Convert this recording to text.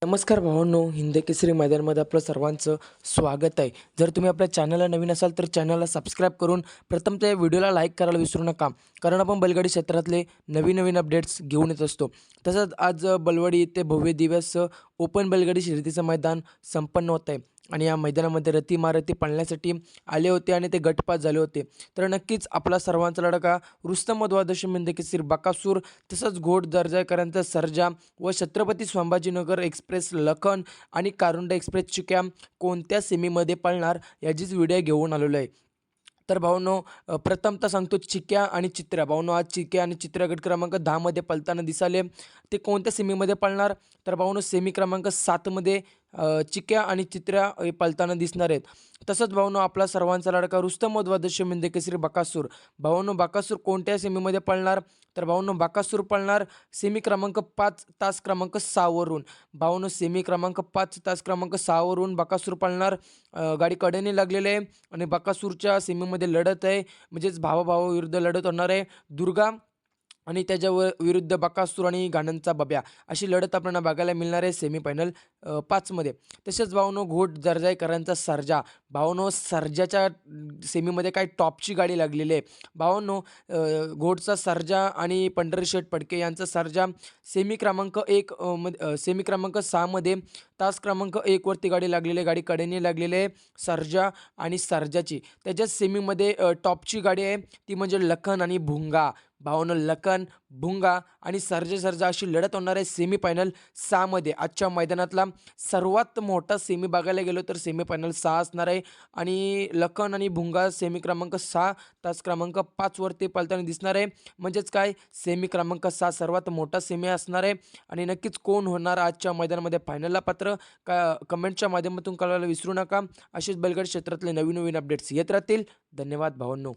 नमस्कार भावांनो, हिंद केसरी मैदानमध्ये आपलं सर्वांचं स्वागत आहे. जर तुम्ही आपल्या चॅनलला नवीन असाल तर चॅनलला सबस्क्राईब करून प्रथमतः या व्हिडिओला लाईक करायला विसरू नका. कारण आपण बैलगाडी क्षेत्रातले नवीन अपडेट्स घेऊन येत असतो. तसंच आज बलवाडी येथे भव्य दिवस ओपन बैलगाडी शर्यतीचं मैदान संपन्न होत आहे आणि या मैदानामध्ये रथी महारथी पाळण्यासाठी आले होते आणि ते गटपास झाले होते. तर नक्कीच आपला सर्वांचा लढका रुस्तम द्वादशी हिंद केसरी बकासूर, तसंच घोड दर्जाकरांचा सर्जा व छत्रपती संभाजीनगर एक्सप्रेस लखन आणि कारुंडा एक्सप्रेस चिक्या कोणत्या सेमीमध्ये पळणार याचीच व्हिडिओ घेऊन आलेलो आहे. तर भावांनो, प्रथमतः सांगतो चिक्या आणि चित्र्या. भावांनो, आज चिक्या आणि चित्र्या गट क्रमांक 10 मध्ये पळताना दिसाले. ते कोणत्या सेमीमध्ये पळणार? तर भावांनो, सेमी क्रमांक 7 मध्ये चिक्या आणि चित्र्या पळताना दिसणार आहेत. तसंच भावांनो, आपला सर्वांचा लाडका रुस्तम द्वादशी हिंद केसरी बकासूर. भावांनो, बकासूर कोणत्या सेमीमध्ये पळणार? तर भावांनो, बकासूर पळणार सेमी क्रमांक 5 तास क्रमांक 6 वरून. भावांनो, सेमी क्रमांक 5 तास क्रमांक 6 वरून बकासूर पळणार. गाडी कडेने लागलेली आहे आणि बकासूरच्या सेमीमध्ये लढत आहे, म्हणजेच भावाभावाविरुद्ध लढत होणार आहे. दुर्गा आणि विरुद्ध बकासूर आणि गाणंचा बब्या अशी लढत आपल्याला बघायला मिळणार आहे सेमीफायनल 5मध्ये. तसेच भावांनो, घोट दर्जाईकरांचा सर्जा. भावांनो, सर्जाच्या सेमीमध्ये काय टॉपची गाडी लागलेली आहे. भावांनो, घोटचा सर्जा आणि पंढरीशेठ फडके यांचा सर्जा सेमी क्रमांक 1 सेमी क्रमांक 6 मध्ये तास क्रमांक 1 वरती गाडी लागलेली आहे. गाडी कडेने लागलेली आहे सर्जा आणि सर्जाची. त्याच्याच सेमीमध्ये टॉपची गाडी आहे ती म्हणजे लखन आणि भुंगा. भावांनो, लखन, भुंगा आणि सर्जा अशी लढत होणार आहे सेमीफायनल 6 मध्ये. आजच्या मैदानातला सर्वात मोठा सेमी बघायला गेलो तर सेमीफायनल 6 असणार आहे आणि लखन आणि भुंगा सेमी क्रमांक 6 तास क्रमांक 5 वरती पळताना दिसणार आहे. म्हणजेच काय, सेमी क्रमांक 6 सर्वात मोठा सेमी असणार आहे. आणि नक्कीच कोण होणार आजच्या मैदानामध्ये फायनलला पात्र कमेंटच्या माध्यमातून कळवायला विसरू नका. असेच बैलगाडी क्षेत्रातले नवीन अपडेट्स येत राहतील. धन्यवाद भावांनो.